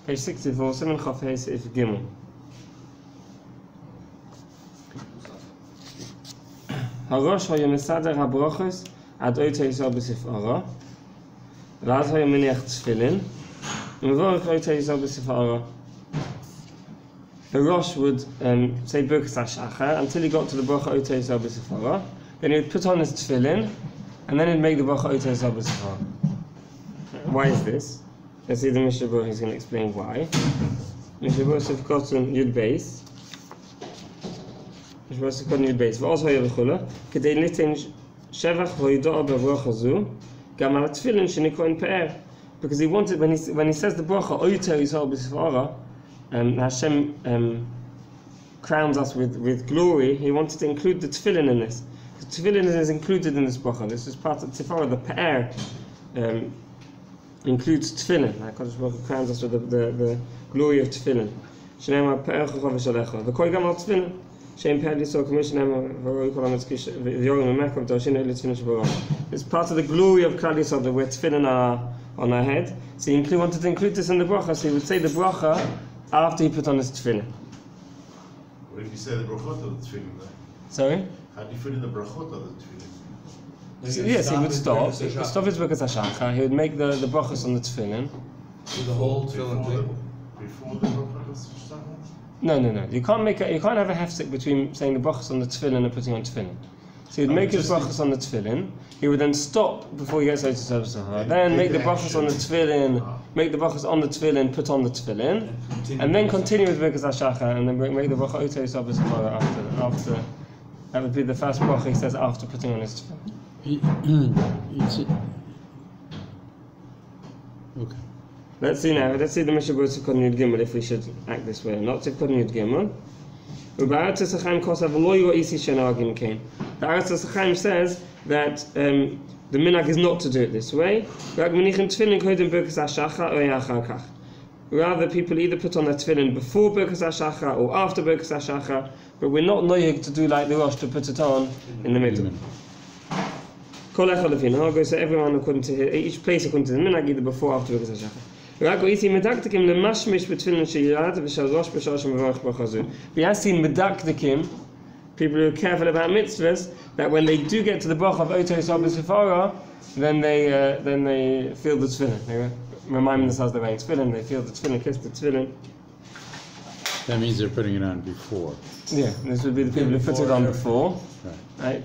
Page 64, Simon Chafei Seif Gimel. Harosh hoya mesader habrachos ad oitei yisrael b'sifara, v'az hoya meniach tefillin, u'mevorach oitei yisrael b'sifara. The Rosh would say Birkas HaShachar until he got to the bracha oitei yisrael b'sifara. Then he would put on his tefillin, and then he'd make the bracha oitei yisrael b'sifara. Why is this? Let's see the MISHNA Berura. He's going to explain why. MISHNA Berura says Kotzon Yud Beis. MISHNA Berura says Kotzon Yud Beis. V'oz hoya v'chula k'dei niten shevach v'yido'a b'bracha zu gam al tefillin shenikroin pe'er. Because he wanted, when he says the bracha oitei yisrael b'sifara, Hashem crowns us with glory. He wanted to include the tefillin in this. The tefillin is included in this bracha. This is part of tifara. The pe'er includes tefillin. HaKadosh Baruch Hu crowns us with the glory of tefillin. Shneimar pe'er chochav v'shalecha. V'kol gam al tefillin. Shein pe'er l'yisrael k'mei shneimar v'roi kol ha'metzkish v'yorim v'mekam t'oshinu l'tefillin sh'barach. It's part of the glory of Klal Yisrael that we're tefillin on our head. So he wanted to include this in the bracha. So he would say the bracha after he put on his tefillin. What if you say the brachot of the tefillin then? Sorry? How do you fit in the brachot of the tefillin? So, yes, he would stop his Birkas HaShachar. He would make the brachos on the tefillin. The whole tefillin thing? Before the brachot of the No. You can't have a hefsek between saying the brachos on the tefillin and putting on tefillin. So he'd make his brachos on the tefillin. He would then stop before he gets out to service. Then make the brachos on the tefillin. Make the brachos on the tefillin. Put on the tefillin, and then continue with Birkas HaShachar, and then make the bracha oitei yisrael b'sifara after. That would be the first bracha he says after putting on his tefillin. Okay. Let's see now. Let's see the MISHNA Berura Tivkot Yud Gimel if we should act this way or not. Tivkot Yud Gimel. The Aretz HaChaim says that the minhag is not to do it this way. Rather, people either put on their tefillin before Birkas HaShachar or after Birkas HaShachar, but we're not noyeg to do like the Rosh to put it on in the middle. So everyone according to each place according to the minhag, either before or after Birkas HaShachar. We have seen medakdikim, people who are careful about mitzvahs, that when they do get to the bracha of oitei yisrael b'sifara, then they feel the tefillin. They remind themselves they're wearing tefillin. They feel the tefillin, kiss the tefillin. That means they're putting it on before. Yeah, this would be the people who put it on before, right?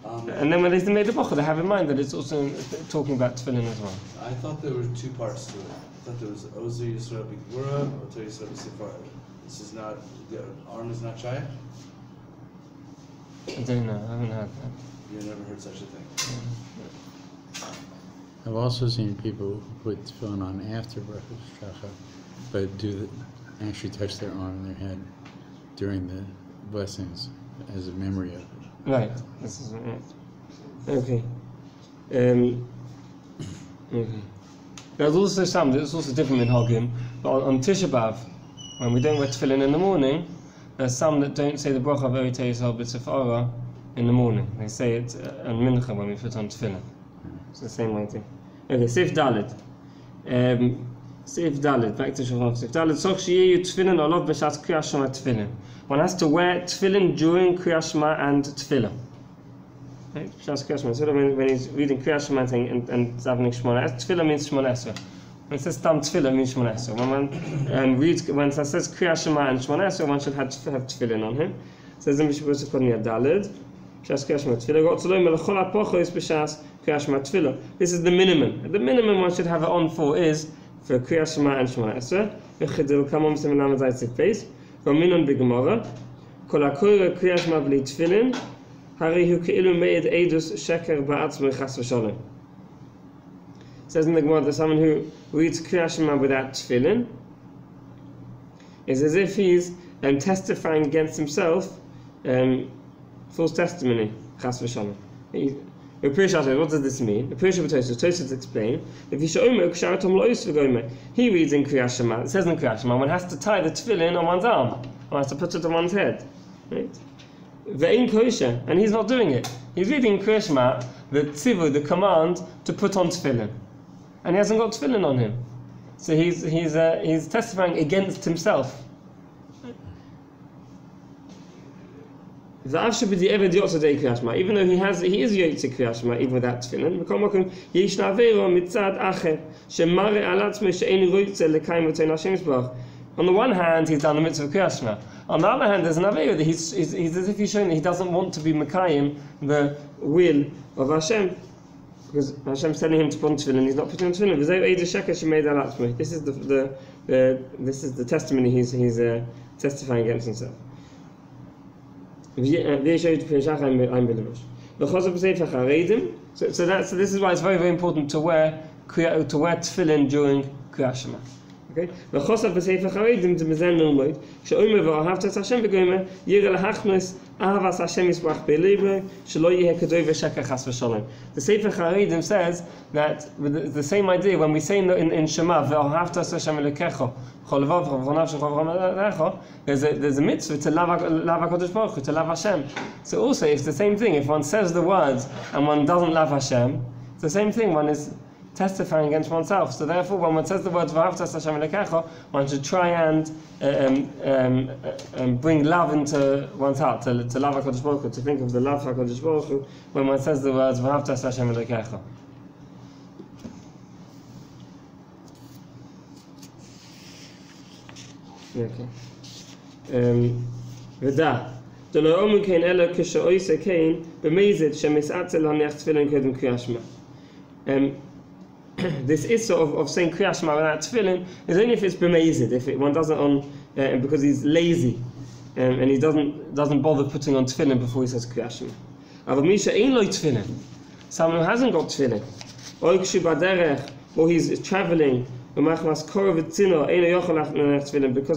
And then when they made the bracha, they have in mind that it's also talking about tefillin as well. I thought there were two parts to it. I thought there was Ozer Yisrael B'Gvura, Ozer Yisrael B'Sifara. This is not, the arm is not Shayach? I don't know, I haven't heard that. You never heard such a thing? I've also seen people who put tefillin on after Birkas HaShachar, but actually touch their arm and their head during the blessings as a memory of it. Right, this is okay. Okay. There's also different minhagim, but on Tisha B'Av, when we don't wear tefillin in the morning, there's some that don't say the bracha of oitei yisrael b'sifara in the morning. They say it on mincha when we put on tefillin. It's the same way thing. Okay, Sif Dalet. Sif Dalet, back to Shulchan Sif Dalet. Soch sheyeyu tefillin olav b'shat kriyas shema tefillin. One has to wear tefillin during Kriyas Shema and tefillah. Right? So when he's reading Kriyas Shema and davening Shemona Esrei, tefillah means Shemona Esrei. When it says Tam tefillah means Shemona Esrei. When it says Kriyas Shema and Shemona Esrei, one should have tefillin on him. It says in Mishnah Berura Tivkot Daled, B'shas Kriyas Shema tefillah. Rotzoloi melachol ha'pochos b'shas Kriyas Shema tefillah. This is the minimum. The minimum one should have it on for is for Kriyas Shema and Shemona Esrei. V'chidil kamom s'em lamed zayit sif beis. Minon b'Gemara, kol hakoyre kriyas shema b'li tefillin, hari hu ke'ilu me'ed edus sheker ba'atzmo chas v'sholem. Says in the Gemara that someone who reads kriyas shema without tefillin is as if he's testifying against himself, false testimony, chas v'sholem. What does this mean? The Pirush of Tosfos explain that he reads in Kriyas Shema. It says in Kriyas Shema one has to tie the tefillin on one's arm, one has to put it on one's head, right? Ve'in kosher, and he's not doing it. He's reading in Kriyas Shema the tzivu, the command to put on tefillin, and he hasn't got tefillin on him. So he's testifying against himself. Even though he is Yotze Kriyas Shema, even without tefillin, on the one hand, he's done the mitzvah of Kriyas Shema. On the other hand, there's an avera that he's as if he's showing that he doesn't want to be Mekayim the will of Hashem, because Hashem's telling him to put on tefillin, he's not putting on tefillin. This is the testimony he's testifying against himself. So this is why it's very, very important to wear tefillin during Kriyas Shema. Okay? The Sefer Charedim says that with the same idea when we say in Shema, there's a mitzvah to love HaKadosh Baruch Hu, to love Hashem. So also it's the same thing. If one says the words and one doesn't love Hashem, it's the same thing. One is testifying against oneself. So therefore, when one says the words "V'ahavtas Hashem Elokecha," one should try and bring love into one's heart, to love HaKadosh Baruch Hu, to think of the love of HaKadosh Baruch Hu when one says the words "V'ahavtas Hashem Elokecha." Okay. V'da. This issue of saying Kriyas Shema without tefillin is only if it's b'meizid, if one does it on because he's lazy and he doesn't bother putting on tefillin before he says Kriyas Shema. But Misha ain't like tefillin. Someone who hasn't got tefillin, or he's traveling, because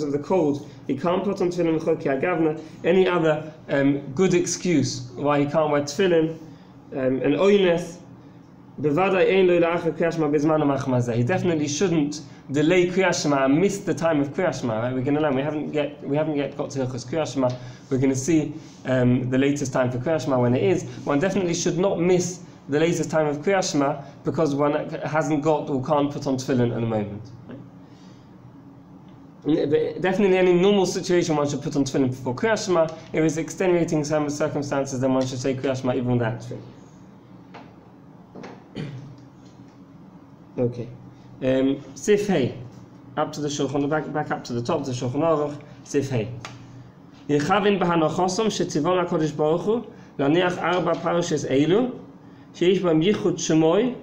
of the cold, he can't put on tefillin. Any other good excuse why he can't wear tefillin, and oineth. He definitely shouldn't delay Kriyas Shema and miss the time of Kriyas Shema. Right? We're going to learn. We haven't yet got to Hilchos Kriyas Shema. We're going to see the latest time for Kriyas Shema when it is. One definitely should not miss the latest time of Kriyas Shema because one hasn't got or can't put on tefillin at the moment. Right? But definitely, any normal situation, one should put on tefillin before Kriyas Shema. If it's extenuating circumstances, then one should say Kriyas Shema even without tefillin. Okay. Sif Hey, up to the Shulchan, back up to the top of the Shulchan Aruch. Sif Hey. Yechavin b'hanochosom shetzivon HaKadosh Baruch Hu laniach arba parshas elu sheish b'hem yichud shemoy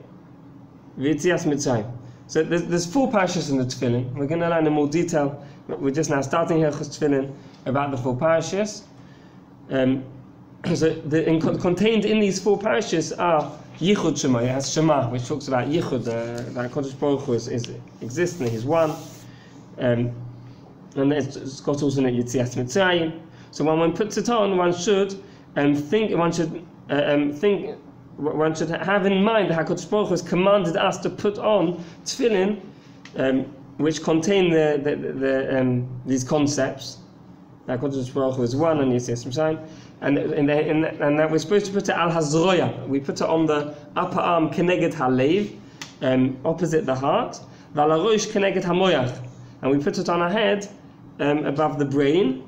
v'yitzias Mitzrayim. So there's 4 parshas in the Tefillin. We're going to learn in more detail. We're just now starting Hilchos Tefillin about the 4 parshas. Contained in these 4 parshas are Yichud Shema. It has Shema, which talks about Yichud, that Kodesh Baruch Hu is existing, He's one, and it's got also in it Yitzias Mitzrayim. So when one puts it on, one should have in mind that HaKadosh Baruch Hu has commanded us to put on tefillin, which contain these concepts. That HaKadosh Baruch Hu is one, and Yitzias Mitzrayim. And that we're supposed to put it al hazroya. We put it on the upper arm keneged halev, opposite the heart. Val harosh keneged hamoyach, and we put it on our head, above the brain.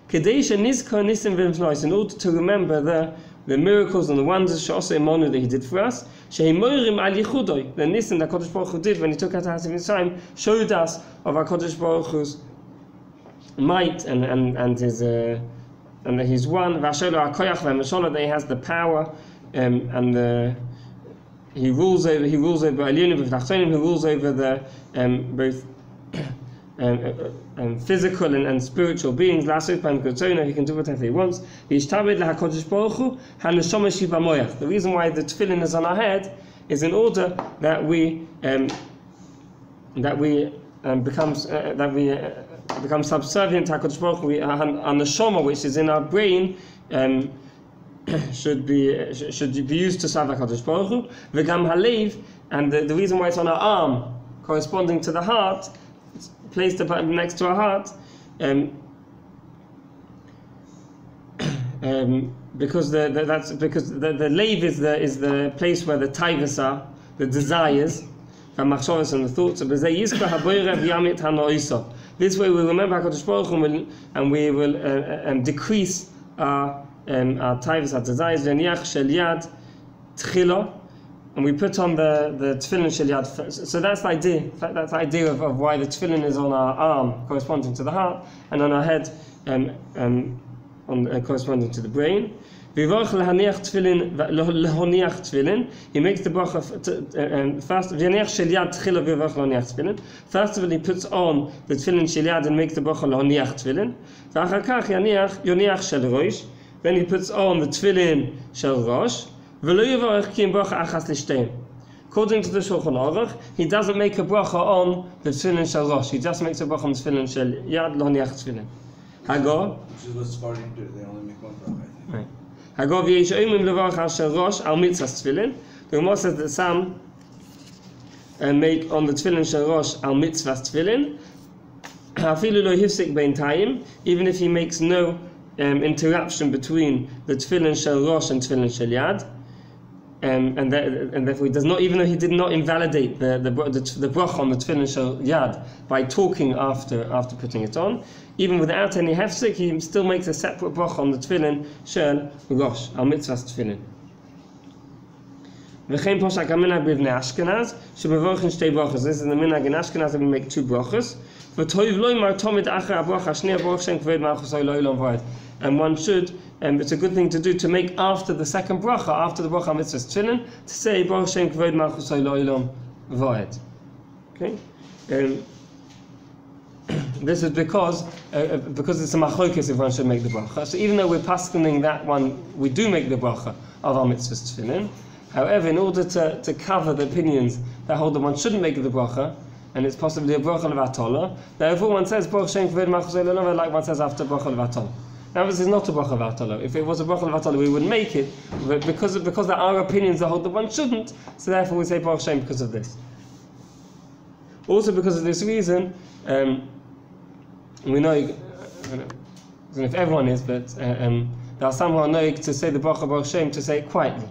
Kedei nizkor nisim v'mishnois, in order to remember the miracles and the wonders she'oseh imonu that He did for us. She'imorim al yichudoi, the nisim that Kodesh Baruch Hu did when He took out our Mitzrayim, showed us of our Kodesh Baruch Hu's might and His. And that He's one, that He has the power, and He rules over Elyonim v'Tachtonim, He rules over the both physical and spiritual beings. He can do whatever He wants. The reason why the tefillin is on our head is in order that we become subservient to HaKadosh Baruch Hu. Our neshama, which is in our brain, should be used to serve HaKadosh Baruch Hu. V'gam halev, and the reason why it's on our arm, corresponding to the heart, it's placed next to our heart, because the lev is the place where the taivas are, the desires. והמחשבות and the thoughts. ובזה יזכור הבורא וימית הנאיסה. This way we remember HaKadosh Baruch Hu and we will decrease our taivas, our desires. V'niach shel yad tchila, and we put on the tefillin shel yad. So that's the idea. That's the idea of why the tefillin is on our arm, corresponding to the heart, and on our head, corresponding to the brain. V'vorach lehaniach tefillin. He makes the bracha first. V'niach shel yad tchila v'vorach lehaniach tefillin. First of all, he puts on the tefillin shel yad and makes the bracha lehaniach tefillin. V'achar kach yoniach shel rosh. Then he puts on the tefillin shel rosh. According to the Shulchan Aruch, he doesn't make a bracha on the tefillin shel rosh. He just makes a bracha on the tefillin shel yad lehaniach tefillin. Hago. Which is what Sfardim do. They only make one bracha, I think. Right. Hago v'yesh oimim levarach al shel rosh al mitzvahs tefillin. The Gemara says that some make on the tefillin shel rosh al mitzvahs tefillin. Hafilu lo hifsik beintayim, even if he makes no interruption between the tefillin shel rosh and tefillin shel yad. And therefore he does not, even though he did not invalidate the bracha on the tefillin shel yad by talking after putting it on, even without any hefsek, he still makes a separate bracha on the tefillin shel rosh, al mitzvahs tefillin. V'chein poshak ha'minhag b'ivnei Ashkenaz shebevorchin shtei brachos. This is the minhag in Ashkenaz that we make two brachos. V'toiv lo yimar tomid achar ha'bracha shniya baruch shem kved malchus ha'olam v'ayit. And one should, it's a good thing to do to make after the second bracha, after the bracha mitzvahs tefillin, to say baruch shem kved malchus ha'olam v'ayit. Okay. This is because it's a machlokes if one should make the bracha. So even though we're paskening that one, we do make the bracha of our mitzvahs tefillin. However, in order to cover the opinions that hold that one shouldn't make the bracha, and it's possibly a bracha levatola, therefore one says baruch shem kved malchus ha'olam like one says after bracha levatola. Now this is not a bracha levatola. If it was a bracha levatola, we wouldn't make it, but because there are opinions that hold that one shouldn't, so therefore we say baruch shem because of this. Also because of this reason, we know, I don't know if everyone is, but there are some who are knowing to say the bracha baruch shem to say it quietly.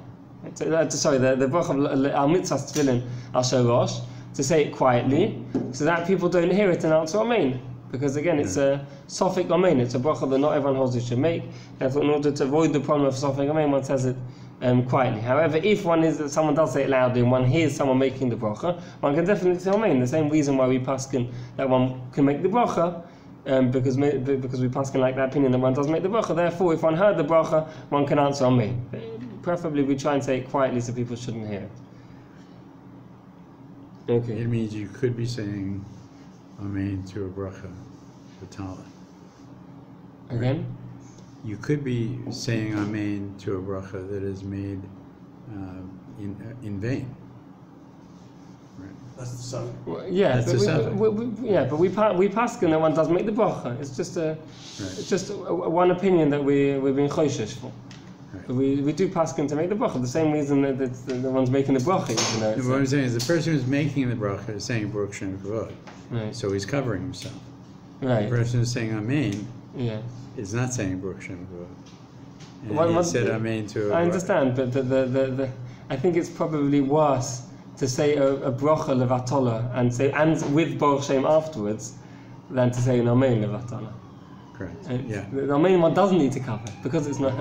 The bracha al mitzvahs tefillin al shel rosh, to say it quietly, so that people don't hear it and answer amen. Because again, it's a sofik amen. It's a bracha that not everyone holds it should make. Therefore, in order to avoid the problem of sofik amen, one says it quietly. However, if someone does say it loudly and one hears someone making the bracha, one can definitely say amen. The same reason why we paskin that one can make the bracha, because we paskin like that opinion that one does make the bracha. Therefore, if one heard the bracha, one can answer amen. Preferably, we try and say it quietly so people shouldn't hear it. Okay. It means you could be saying amen to a bracha, Batala. Again? You could be saying amen to a bracha that is made in vain. Right. That's the suffix. Well, yeah, That's but we paskin that one does make the bracha. It's just one opinion that we're being choishish for. Right. We do paskin to make the bracha. The same reason that the one's making the bracha. What I'm saying is the person who's making the bracha is saying baruch shem kavod. Right. So he's covering himself. Right. The person who's saying amen is not saying baruch shem kavod. And Well, he said amen to a I understand, but the I think it's probably worse to say a bracha levatola and with baruch shem afterwards than to say an amen levatola. Correct. The amen one doesn't need to cover because it's not.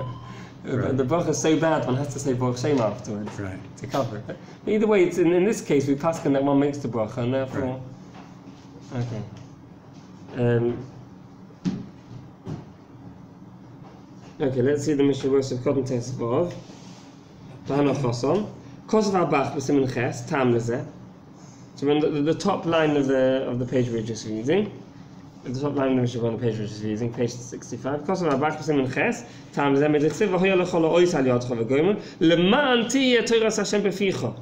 Right. The bracha is so bad, one has to say baruch shem afterwards to cover it. But either way, it's in this case we paskin that one makes the bracha, and therefore, okay. Okay, let's see the Mishnah verse of Cotton Test Vav. Halacha. Kosav Abach b'simin ches tam lezeh. So when the top line of the page we're just reading. The top line of the Mishnah on the page which is using, page 65. Kosav Abach b'simin ches tam lezeh medetziv v'hoya lechol ha'ois al yadcha v'goymer leman tiyeh toras Hashem beficha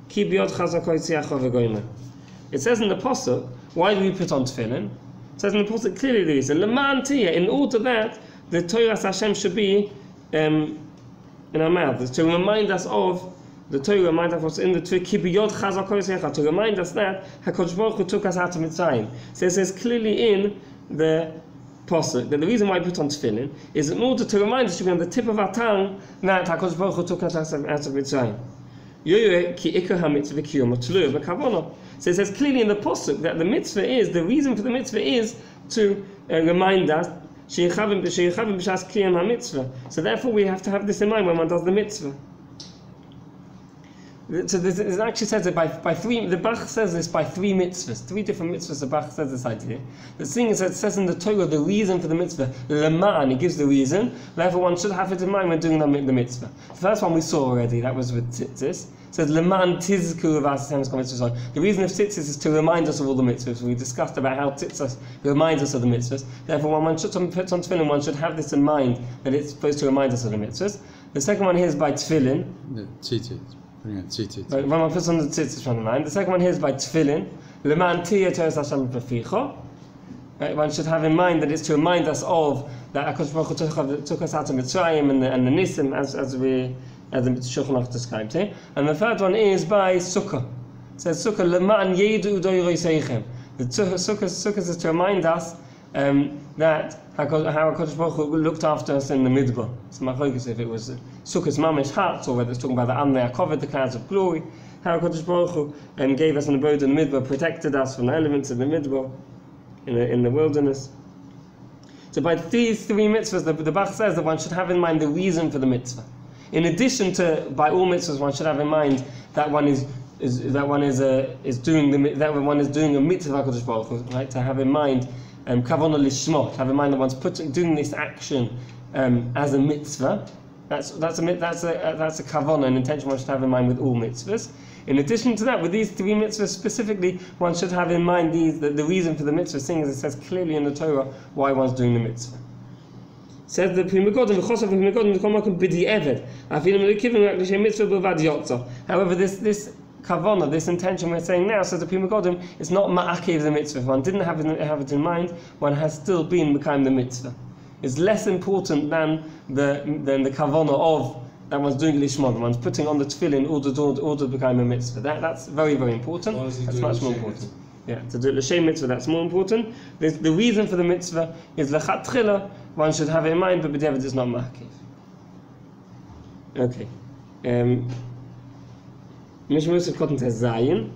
ki b'yodcha zakoi tziacha v'goymer. It says in the pasuk, why do we put on tefillin? It says in the pasuk clearly the reason leman tiyeh, in order that the Torah Hashem should be in our mouths, to remind us of the Torah, remind us what's in the Torah, to remind us that HaKadosh Baruch Hu took us out of Mitzrayim. So it says clearly in the pasuk that the reason why we put on tefillin is in order to remind us, to be on the tip of our tongue, that HaKadosh Baruch Hu took us out of Mitzrayim. So it says clearly in the pasuk that the mitzvah is, the reason for the mitzvah is to remind us. So therefore we have to have this in mind when one does the mitzvah. So it actually says that by three, the Bach says this by three mitzvahs, three different mitzvahs. The Bach says this idea. The thing is that it says in the Torah the reason for the mitzvah, leman, he gives the reason. Therefore, one should have it in mind when doing the mitzvah. The first one we saw already, that was with tzitzis. It says leman tizku mitzvah. The reason of tzitzis is to remind us of all the mitzvahs. We discussed about how tzitzis reminds us of the mitzvahs. Therefore, when one should put on tefillin, one should have this in mind that it's supposed to remind us of the mitzvahs. The second one here is by tefillin. The tzitzit. When one puts on the tzitzis from the mind. The second one here is by tefillin. Leman tiyeh Torah Hashem b'ficha. One should have in mind that it's to remind us of that HaKadosh Baruch Hu took us out of Mitzrayim and the Nisim as the Shulchan Aruch described here. And the third one is by Sukkah. It says Sukkah leman yedu doiroi seichem. The Sukkah is to remind us that how HaKadosh Baruch Hu looked after us in the Midbar. So machlokes if it was Sukkah's mamish hut or whether it's talking about the Amnei covered the clouds of glory. How HaKadosh Baruch Hu gave us an abode in the Midbar, protected us from the elements of the Midbar in the wilderness. So by these three mitzvahs, the Bach says that one should have in mind the reason for the mitzvah. In addition to, by all mitzvahs, one should have in mind that one is doing a mitzvah of HaKadosh Baruch Hu, right? To have in mind kavanah lishma, to have in mind that one's doing this action as a mitzvah. That's a kavanah, an intention one should have in mind with all mitzvahs. In addition to that, with these three mitzvahs specifically, one should have in mind the reason for the mitzvah, seeing as it says clearly in the Torah why one's doing the mitzvah. Says the however, this kavanah, this intention we're saying now, says the Pri Megadim, it's not ma'akev the mitzvah. If one didn't have it in mind, one has still been become the mitzvah. It's less important than the kavanah of that one's doing lishma, one's putting on the tefillin order to become a mitzvah. That's very, very important. That's much more important. Yeah, to do l'shem mitzvah, that's more important. The reason for the mitzvah is lechatchila. One should have it in mind, but b'diavad is not ma'akev. Okay. MISHNA Berura cotton says Zayin.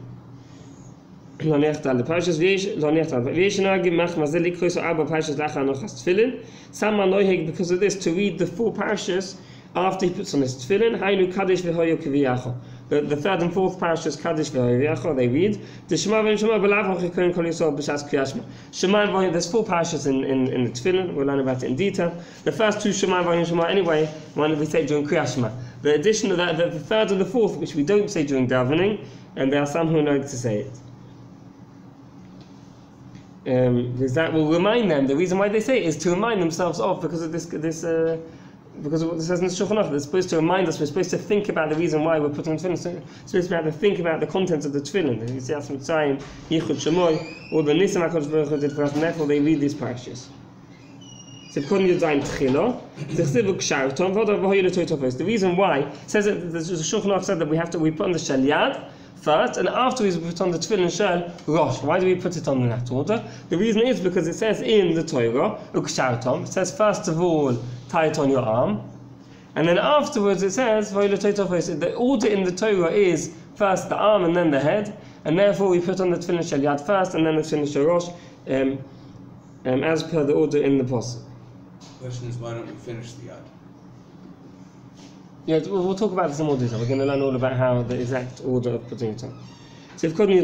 Lo nechtal the parshas lo nechtal. V'yeshna gemach mazel likros arba parshas lachar nochas tefillin. Some are noheg because of this to read the 4 parshas after he puts on his tefillin. Hainu kadesh v'hoyo kviyacho. The third and fourth parshas kadesh v'hoyo kviyacho they read. The Shema v'Shema b'lav hochikoyin kol yisrael b'shas kriyashma. Shema and v'hoyo. There's 4 parshas in the tefillin. We'll learn about it in detail. The first 2 Shema and Shema anyway. One we say during kriyashma. The addition of that, the third and the fourth, which we don't say during davening, and there are some who know to say it. Because that will remind them. The reason why they say it is to remind themselves of, because of because of what it says in the Shulchan Aruch. They're supposed to remind us. We're supposed to think about the reason why we're putting on tefillin. So we're supposed to think about the contents of the tefillin. You see, that's Mitzrayim, Yichud Shemoy, all the Nisim HaKadosh Baruch Hu did for us, and therefore they read these parashas. The reason why it says that the Shulchan Aruch said that we put on the shel yad first, and afterwards we put on the tefillin shel rosh. Why do we put it on in that order? The reason is because it says in the Torah, it says first of all tie it on your arm, and then afterwards it says the order in the Torah is first the arm and then the head, and therefore we put on the tefillin shel yad first and then the tefillin shel rosh, as per the order in the pasuk. The question is, why don't we finish the yad? Yeah, we'll talk about this in more detail. We're going to learn all about how the exact order of putting it on. So we're going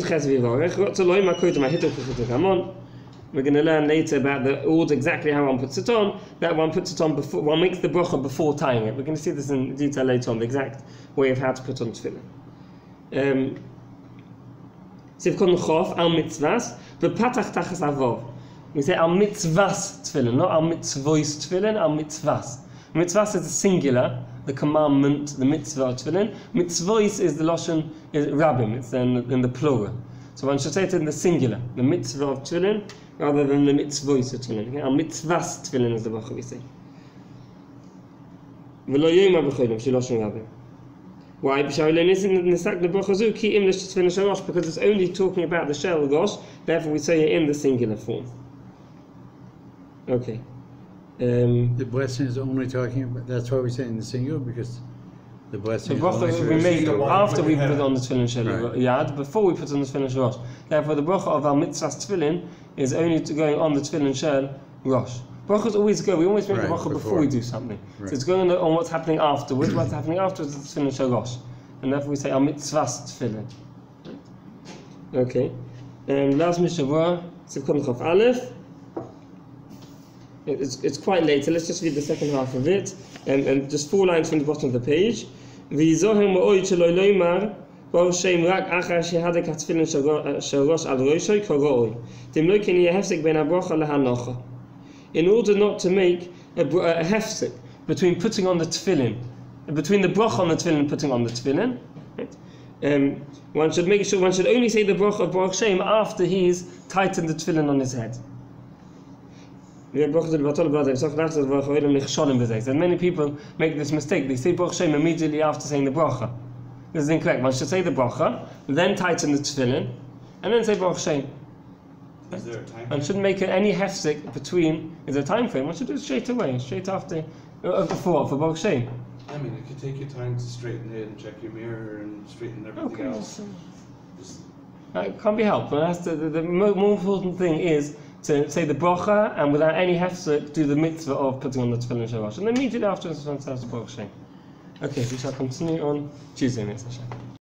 to learn later about the order, exactly how one puts it on, that one puts it on before, one makes the bracha before tying it. We're going to see this in detail later on, the exact way of how to put on tefillin. We say al mitzvahs tefillin, not al mitzvois tefillin, al mitzvahs. Mitzvahs is the singular, the commandment, the mitzvah of tefillin. Mitzvois is the lashon rabbim, it's in the plural. So one should say it in the singular, the mitzvah of tefillin, rather than the mitzvois of tefillin. Okay? Al mitzvahs tefillin is the bracha we say. V'lo yoma b'cholim, she lashon rabbim. Why? Because it's only talking about the shel rosh, therefore we say it in the singular form. Okay. The blessing is only talking about, that's why we say in the singular, because The blessing. The bracha is we only make for- after we put Right. on the tefillin shel Right. yad, before we put on the tefillin shel rosh. Therefore, the bracha of our mitzvahs tefillin is only going on the tefillin shel rosh. Brachas always go. We always make the Right, bracha before before. we do something. Right. So it's going on what's happening afterwards. What's happening afterwards is the tefillin shel rosh, and therefore we say our mitzvahs tefillin. Okay. Last MISHNA Berura, Sivkon Chaf Aleph. It's quite late, so let's just read the second half of it, and just 4 lines from the bottom of the page. V'yizoher ma'od shelo loymar bar shem rak achar shehadek hatefillin shel rosh al roshay koroi. Dem lo ken yeh hefsek ben habracha lehanocha. In order not to make a hefsek between putting on the tefillin, between the bracha on the tefillin and putting on the tefillin, right? One should make sure one should only say the bracha of Baruch Shem after he's tightened the tefillin on his head. And many people make this mistake. They say Baruch Shem immediately after saying the bracha. This is incorrect. One should say the bracha, then tighten the tefillin, and then say Baruch Shem. Is there a time? One shouldn't make any hefsek between. Is there a time frame? One should do it straight away, straight after, before for Baruch Shem. I mean, it could take you time to straighten it and check your mirror and straighten everything Okay. else. Just, It can't be helped. But that's the more important thing is to say the bracha and without any hefsek do the mitzvah of putting on the tefillin shel rosh, and then immediately afterwards one says the Baruch Shem. Okay, we shall continue on Tuesday, Mitzvah.